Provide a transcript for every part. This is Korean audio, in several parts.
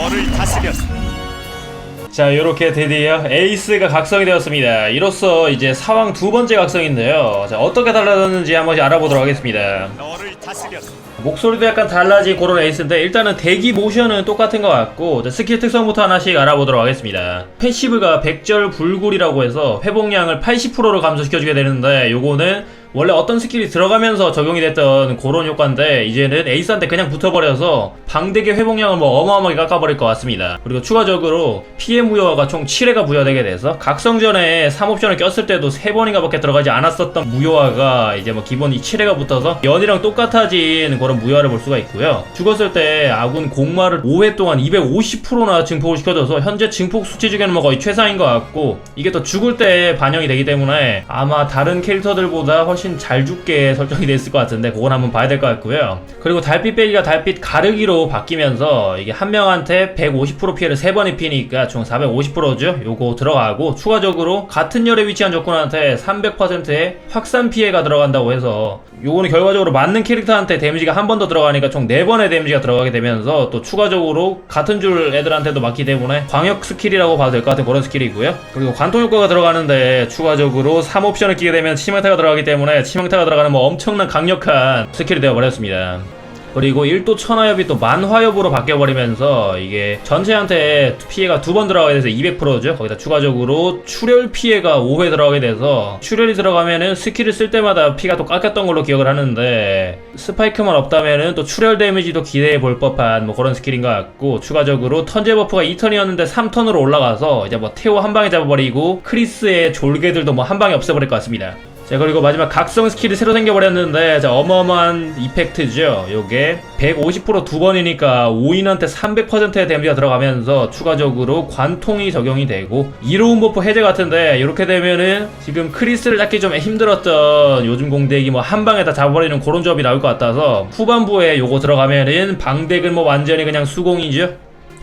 너를 다스렸어. 자, 요렇게 드디어 에이스가 각성이 되었습니다. 이로써 이제 사왕 두 번째 각성인데요. 자, 어떻게 달라졌는지 한 번씩 알아보도록 하겠습니다. 너를 다스렸어. 목소리도 약간 달라진 그런 에이스인데, 일단은 대기 모션은 똑같은 것 같고, 자, 스킬 특성부터 하나씩 알아보도록 하겠습니다. 패시브가 백절 불굴이라고 해서 회복량을 80%로 감소시켜주게 되는데, 요거는 원래 어떤 스킬이 들어가면서 적용이 됐던 그런 효과인데, 이제는 에이스한테 그냥 붙어버려서 방대기 회복량을 뭐 어마어마하게 깎아버릴 것 같습니다. 그리고 추가적으로 PM 무효화가 총 7회가 부여되게 돼서 각성 전에 3옵션을 꼈을 때도 3번인가 밖에 들어가지 않았었던 무효화가 이제 뭐 기본 이 7회가 붙어서 연이랑 똑같아진 그런 무효화를 볼 수가 있고요. 죽었을 때 아군 공마를 5회 동안 250%나 증폭을 시켜줘서 현재 증폭 수치 중에는 뭐 거의 최상인 것 같고, 이게 또 죽을 때 반영이 되기 때문에 아마 다른 캐릭터들보다 훨씬 잘 죽게 설정이 됐을 것 같은데, 그건 한번 봐야 될 것 같고요. 그리고 달빛 빼기가 달빛 가르기로 바뀌면서 이게 한 명한테 150% 피해를 3번 입히니까 총 450%죠. 요거 들어가고, 추가적으로 같은 열에 위치한 적군한테 300%의 확산 피해가 들어간다고 해서, 요거는 결과적으로 맞는 캐릭터한테 데미지가 한 번 더 들어가니까 총 4번의 데미지가 들어가게 되면서, 또 추가적으로 같은 줄 애들한테도 맞기 때문에 광역 스킬이라고 봐도 될 것 같은 그런 스킬이고요. 그리고 관통 효과가 들어가는데, 추가적으로 3옵션을 끼게 되면 치명타가 들어가기 때문에 치명타가 들어가는 뭐 엄청난 강력한 스킬이 되어버렸습니다. 그리고 1도 천하엽이 또 만화엽으로 바뀌어버리면서 이게 전체한테 피해가 2번 들어가게 돼서 200%죠. 거기다 추가적으로 출혈 피해가 5회 들어가게 돼서, 출혈이 들어가면은 스킬을 쓸 때마다 피가 또 깎였던 걸로 기억을 하는데, 스파이크만 없다면은 또 출혈 데미지도 기대해 볼 법한 뭐 그런 스킬인 것 같고, 추가적으로 턴제 버프가 2턴이었는데 3턴으로 올라가서 이제 뭐 태오 한 방에 잡아버리고 크리스의 졸개들도 뭐 한 방에 없애버릴 것 같습니다. 자, 그리고 마지막 각성 스킬이 새로 생겨버렸는데, 자, 어마어마한 이펙트죠. 요게 150% 두 번이니까 5인한테 300%의 데미지가 들어가면서 추가적으로 관통이 적용이 되고, 이로운 버프 해제 같은데, 이렇게 되면은 지금 크리스를 잡기 좀 힘들었던 요즘 공대기 뭐 한 방에 다 잡아버리는 그런 조합이 나올 것 같아서, 후반부에 요거 들어가면은 방덱은 뭐 완전히 그냥 수공이죠.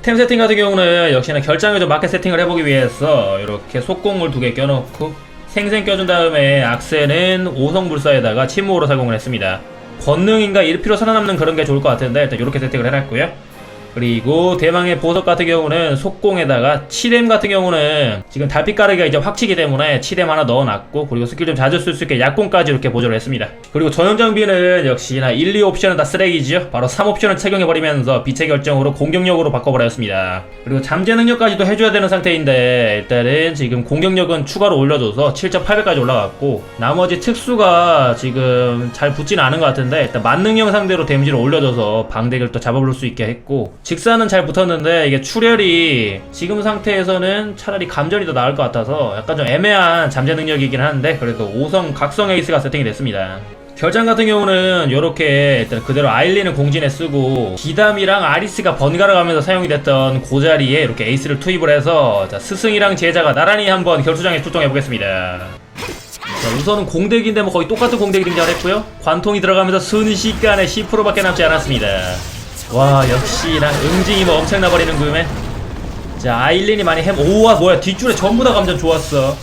템 세팅 같은 경우는 역시나 결장을 좀 맞게 세팅을 해보기 위해서 이렇게 속공을 2개 껴놓고, 생생 껴준 다음에 악세는 5성 불사에다가 침묵으로 사용을 했습니다. 권능인가 1피로 살아남는 그런 게 좋을 것 같은데, 일단 이렇게 세팅을 해놨고요. 그리고 대망의 보석 같은 경우는 속공에다가 치뎀 같은 경우는 지금 달빛 가르기가 이제 확치기 때문에 치뎀 하나 넣어놨고, 그리고 스킬 좀 자주 쓸 수 있게 약공까지 이렇게 보조를 했습니다. 그리고 전용 장비는 역시나 1, 2옵션은 다 쓰레기죠. 바로 3옵션을 착용해버리면서 빛의 결정으로 공격력으로 바꿔버렸습니다. 그리고 잠재 능력까지도 해줘야 되는 상태인데, 일단은 지금 공격력은 추가로 올려줘서 7.8배까지 올라갔고, 나머지 특수가 지금 잘 붙지는 않은 것 같은데, 일단 만능형 상대로 데미지를 올려줘서 방덱을 또 잡아볼 수 있게 했고, 직사는 잘 붙었는데 이게 출혈이 지금 상태에서는 차라리 감전이 더 나을 것 같아서 약간 좀 애매한 잠재 능력이긴 한데, 그래도 5성 각성 에이스가 세팅이 됐습니다. 결장 같은 경우는 이렇게 일단 그대로 아일린을 공진에 쓰고, 기담이랑 아리스가 번갈아 가면서 사용이 됐던 그 자리에 이렇게 에이스를 투입을 해서, 자, 스승이랑 제자가 나란히 한번 결투장에 출동해 보겠습니다. 자, 우선은 공대기인데 뭐 거의 똑같은 공대기 등장을 했고요. 관통이 들어가면서 순식간에 10%밖에 남지 않았습니다. 와, 역시나 응징이 뭐 엄청나 버리는 구매. 자, 아일린이 많이 오와, 뭐야, 뒷줄에 전부 다 감전 좋았어.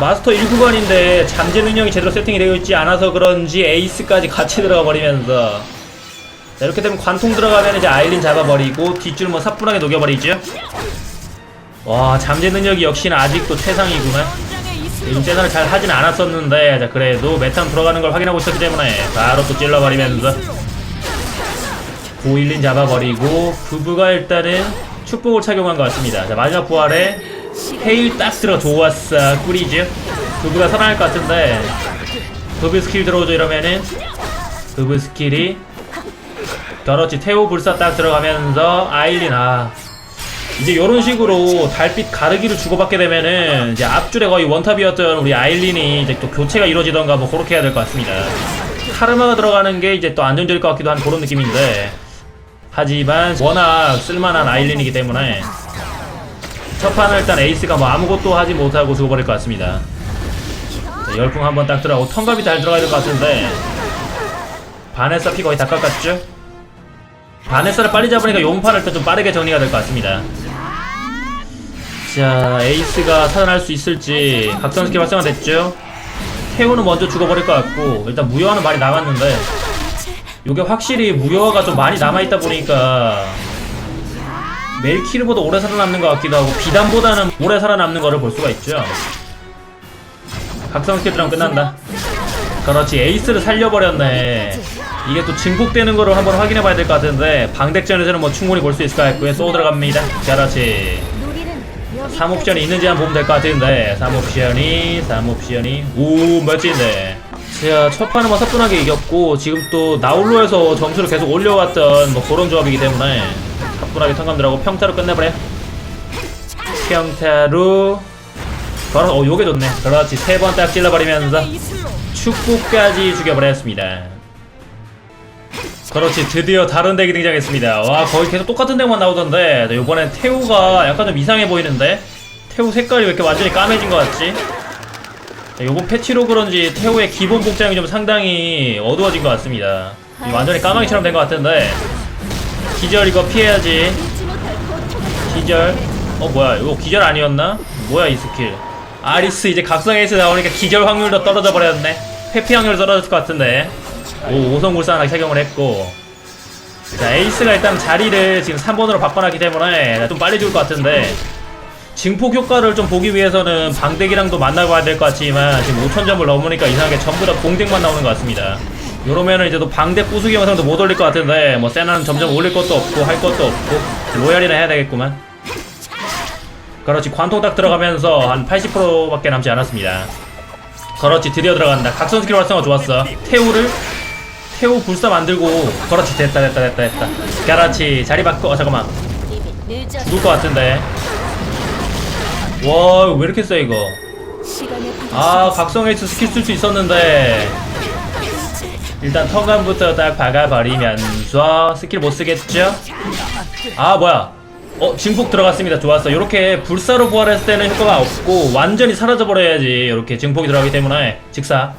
마스터 1구간인데 잠재 능력이 제대로 세팅이 되어 있지 않아서 그런지 에이스까지 같이 들어가 버리면서, 자, 이렇게 되면 관통 들어가면 이제 아일린 잡아버리고 뒷줄 뭐 사뿐하게 녹여버리죠. 와, 잠재 능력이 역시나 아직도 최상이구나. 요즘 세상을 잘 하진 않았었는데, 자, 그래도 메탄 들어가는 걸 확인하고 있었기 때문에 바로 또 찔러버리면서 고일린 잡아버리고, 부부가 일단은 축복을 착용한 것 같습니다. 자, 마지막 부활에 헤일 딱 들어 좋았어. 꿀이죠. 부부가 살아날 것 같은데, 부부 스킬 들어오죠. 이러면은 부부 스킬이 그렇지, 태오 불사 딱 들어가면서 아일린, 이제 요런 식으로 달빛 가르기를 주고받게 되면은 이제 앞줄에 거의 원탑이었던 우리 아일린이 이제 또 교체가 이루어지던가 뭐 그렇게 해야 될 것 같습니다. 카르마가 들어가는 게 이제 또 안정적일 것 같기도 한 그런 느낌인데, 하지만 워낙 쓸만한 아일린이기 때문에 첫 판은 일단 에이스가 뭐 아무것도 하지 못하고 죽어버릴 것 같습니다. 자, 열풍 한번 딱 들어가고 턴갑이 잘 들어가야 될 것 같은데, 바네사 피 거의 다 깎았죠? 바네사를 빨리 잡으니까 용판을 좀 빠르게 정리가 될 것 같습니다. 자, 에이스가 살아날 수 있을지. 각성 스킬 활성화 됐죠? 태호는 먼저 죽어버릴 것 같고, 일단 무효화는 많이 남았는데, 요게 확실히 무효화가 좀 많이 남아있다 보니까 멜키르보다 오래 살아남는 것 같기도 하고 비단보다는 오래 살아남는 거를 볼 수가 있죠. 각성 스킬 들어가면 끝난다. 그렇지, 에이스를 살려버렸네. 이게 또 증폭되는 거를 한번 확인해봐야 될 것 같은데 방덱전에서는 뭐 충분히 볼 수 있을 것 같고요. 쏘 들어갑니다. 그렇지. 3옵션이 있는지 한번 보면 될 것 같은데 3옵션이 오 멋진데. 자, 첫 판은 뭐 사뿐하게 이겼고 지금 또 나홀로에서 점수를 계속 올려왔던 뭐 그런 조합이기 때문에 사뿐하게 턴감 들어가고 평타로 끝내버려. 평타로 바로 요게 좋네. 그렇지, 3번 딱 찔러버리면서 축구까지 죽여버렸습니다. 그렇지, 드디어 다른 덱이 등장했습니다. 와, 거의 계속 똑같은 덱만 나오던데 요번엔 태우가 약간 좀 이상해 보이는데 태우 색깔이 왜 이렇게 완전히 까매진 것 같지? 요번 패치로 그런지 태우의 기본 복장이 좀 상당히 어두워진 것 같습니다. 완전히 까마귀처럼 된 것 같은데 기절 이거 피해야지. 기절. 뭐야, 이거 기절 아니었나? 뭐야 이 스킬. 아리스 이제 각성 에이스 나오니까 기절 확률도 떨어져 버렸네. 회피 확률 떨어질 것 같은데. 오, 5성 불사하게 착용을 했고. 자, 에이스가 일단 자리를 지금 3번으로 바꿔놨기 때문에 좀 빨리 죽을 것 같은데 증폭 효과를 좀 보기 위해서는 방덱이랑도 만나봐야 될 것 같지만 지금 5000점을 넘으니까 이상하게 전부 다 공덱만 나오는 것 같습니다. 요러면은 이제 또 방덱 부수기 영상도 못 올릴 것 같은데 뭐 세나는 점점 올릴 것도 없고 할 것도 없고 로얄이나 해야 되겠구만. 그렇지, 관통 딱 들어가면서 한 80%밖에 남지 않았습니다. 그렇지, 드디어 들어간다. 각성 스킬 활성화 좋았어. 태우 불사 만들고. 그렇지, 됐다. 그렇지, 자리 바꿔. 잠깐만, 죽을 것 같은데. 와, 왜 이렇게 세 이거. 아, 각성 에이스 스킬 쓸 수 있었는데 일단 턴감부터 딱 박아버리면서 스킬 못 쓰겠죠? 아, 뭐야, 증폭 들어갔습니다. 좋았어. 요렇게 불사로 부활했을 때는 효과가 없고 완전히 사라져버려야지 요렇게 증폭이 들어가기 때문에. 직사.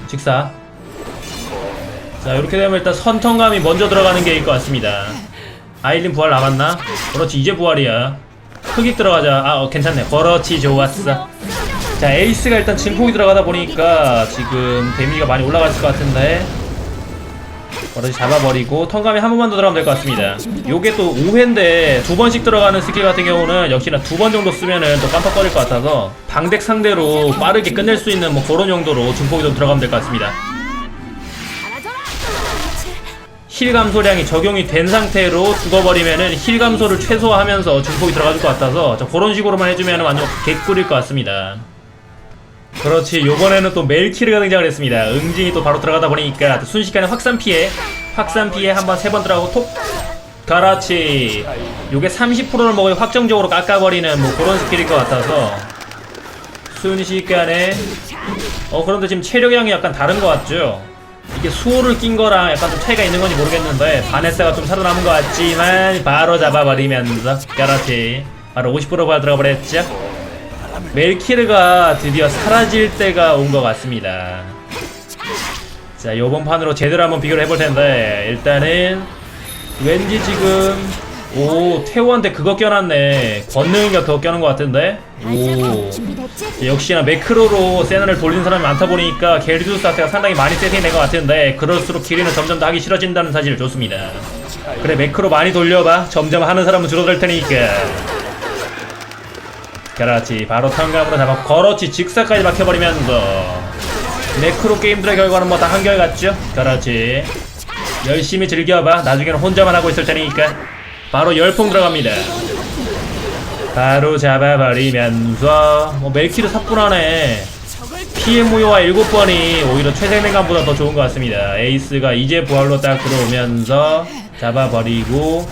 직사. 자, 요렇게 되면 일단 선턴감이 먼저 들어가는 게 일 것 같습니다. 아일린 부활 남았나? 그렇지, 이제 부활이야. 흑익 들어가자. 괜찮네. 그렇지, 좋았어. 자, 에이스가 일단 증폭이 들어가다 보니까 지금 데미지가 많이 올라갔을 것 같은데 그렇지, 잡아버리고 턴감이 한 번만 더 들어가면 될 것 같습니다. 요게 또 5회인데 2번씩 들어가는 스킬 같은 경우는 역시나 2번 정도 쓰면은 또 깜빡거릴 것 같아서 방덱 상대로 빠르게 끝낼 수 있는 뭐 그런 용도로 증폭이 좀 들어가면 될 것 같습니다. 힐 감소량이 적용이 된 상태로 죽어버리면은 힐 감소를 최소화하면서 증폭이 들어가줄 것 같아서 그런 식으로만 해주면 완전 개꿀일 것 같습니다. 그렇지, 요번에는 또 멜키르가 등장을 했습니다. 응징이 또 바로 들어가다 보니까 순식간에 확산 피해 한번 3번 들어가고 톡. 그렇지, 요게 30%를 먹어야 확정적으로 깎아버리는 뭐 그런 스킬일 것 같아서 순식간에. 그런데 지금 체력량이 약간 다른 것 같죠? 이게 수호를 낀 거랑 약간 좀 차이가 있는 건지 모르겠는데 바네스가 좀 살아남은 것 같지만 바로 잡아버리면서. 그렇지, 바로 50% 부활 들어가 버렸죠. 멜키르가 드디어 사라질 때가 온 것 같습니다. 자, 요번 판으로 제대로 한번 비교를 해볼 텐데 일단은 왠지 지금 태우한테 그거 껴놨네. 권능인가 그거 껴놓은 것 같은데. 역시나 매크로로 세나를 돌리는 사람이 많다 보니까 게리두스 상태가 상당히 많이 세팅된 것 같은데 그럴수록 길이는 점점 더 하기 싫어진다는 사실 좋습니다. 그래, 매크로 많이 돌려봐. 점점 하는 사람은 줄어들 테니까. 그렇지, 바로 턴감으로 잡아. 그렇지, 직사까지 막혀버리면서 매크로 게임들의 결과는 뭐 다 한결같죠? 그렇지, 열심히 즐겨봐. 나중에는 혼자만 하고 있을 테니까. 바로 열풍 들어갑니다. 바로 잡아버리면서 멜키르 사뿐하네. 피해 무효와 7번이 오히려 최생냉감보다 더 좋은 것 같습니다. 에이스가 이제 부활로 딱 들어오면서 잡아버리고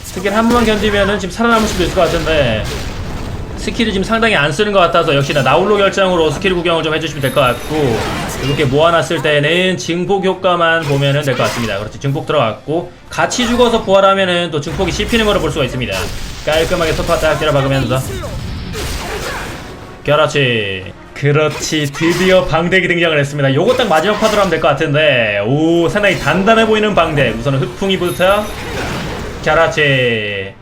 스킬 한 번만 견디면은 지금 살아남을 수도 있을 것 같은데 스킬을 지금 상당히 안 쓰는 것 같아서 역시나 나홀로 결장으로 스킬 구경을 좀 해주시면 될 것 같고 이렇게 모아놨을 때는 증폭 효과만 보면은 될 것 같습니다. 그렇지, 증폭 들어갔고 같이 죽어서 부활하면은 또 증폭이 씹히는 거를 볼 수가 있습니다. 깔끔하게 소파 딱 때려 박으면서. 그렇지, 드디어 방덱이 등장을 했습니다. 요거 딱 마지막 파도로 하면 될 것 같은데 상당히 단단해 보이는 방덱. 우선은 흑풍이부터. 그렇지,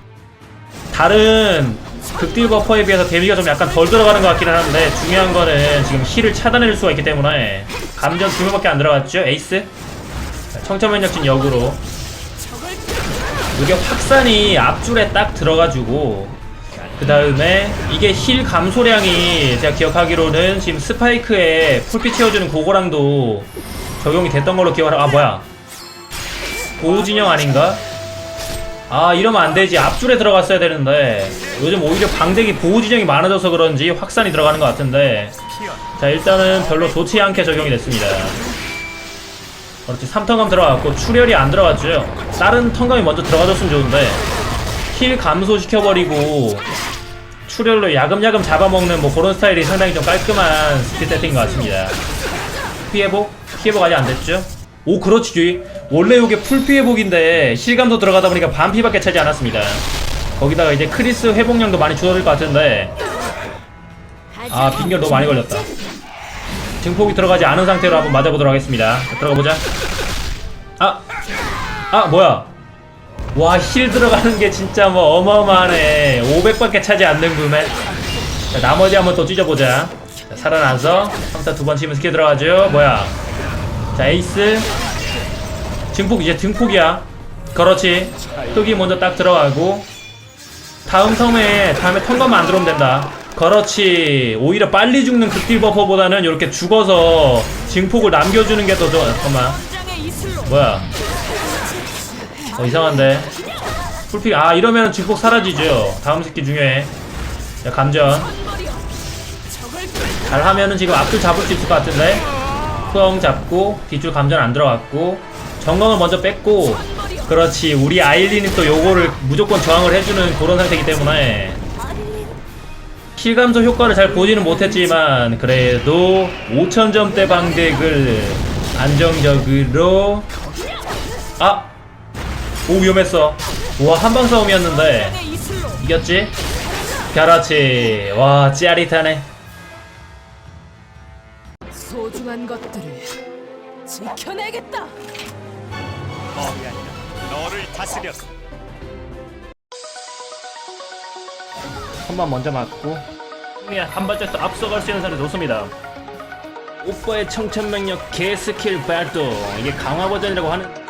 다른 극딜 버퍼에 비해서 데미지가 좀 약간 덜 들어가는 것 같기는 한데 중요한 거는 지금 힐을 차단해줄 수가 있기 때문에 감전 2명밖에 안 들어갔죠. 에이스 청천면역진 역으로. 이게 확산이 앞줄에 딱 들어가지고 그 다음에 이게 힐 감소량이 제가 기억하기로는 지금 스파이크에 풀피 채워주는 그거랑도 적용이 됐던 걸로 기억을 아 뭐야 보호진영 아닌가? 아 이러면 안되지. 앞줄에 들어갔어야 되는데 요즘 오히려 방대기 보호진영이 많아져서 그런지 확산이 들어가는 것 같은데 자 일단은 별로 좋지 않게 적용이 됐습니다. 그렇지 3턴감 들어갔고 출혈이 안 들어갔죠. 다른 턴감이 먼저 들어가줬으면 좋은데 힐 감소시켜버리고 출혈로 야금야금 잡아먹는 뭐 그런 스타일이 상당히 좀 깔끔한 스킬 세팅인 것 같습니다. 피해복? 피해복 아직 안됐죠? 오 그렇지. 원래 요게 풀피회복인데 실감도 들어가다 보니까 반피밖에 차지 않았습니다. 거기다가 이제 크리스 회복량도 많이 줄어들 것 같은데 아 빙결 너무 많이 걸렸다. 증폭이 들어가지 않은 상태로 한번 맞아보도록 하겠습니다. 들어가보자. 뭐야 와 힐 들어가는 게 진짜 뭐 어마어마하네. 500밖에 차지 않는 구매. 자, 나머지 한번 더 찢어보자. 자, 살아나서 3타 두 번 치면 스킬 들어가죠. 뭐야 자 에이스 증폭 이제 등폭이야. 그렇지 흑이 먼저 딱 들어가고 다음에 턴감만 안 들어오면 된다. 그렇지 오히려 빨리 죽는 극딜 버퍼보다는 이렇게 죽어서 증폭을 남겨주는 게 더 좋아. 잠깐만 뭐야 이상한데 풀픽 이러면 증폭 사라지죠. 다음 스킬 중요해. 자 감전 잘하면은 지금 앞줄 잡을 수 있을 것 같은데 후엉 잡고 뒷줄 감전 안 들어갔고 정강을 먼저 뺐고 그렇지 우리 아일린이 또 요거를 무조건 저항을 해주는 그런 상태이기 때문에 킬 감소 효과를 잘 보지는 못했지만 그래도 5000점대 방덱을 안정적으로 오 위험했어. 와 한방 싸움이었는데 이겼지? 그렇지 와 짜릿하네. 소중한 것들을 지켜내겠다. 범이 아니라 너를 다스렸어. 한번 먼저 맞고 한 발짝 더 앞서갈 수 있는 상태 좋습니다. 오빠의 청천명력 개스킬 발동 이게 강화 버전이라고 하는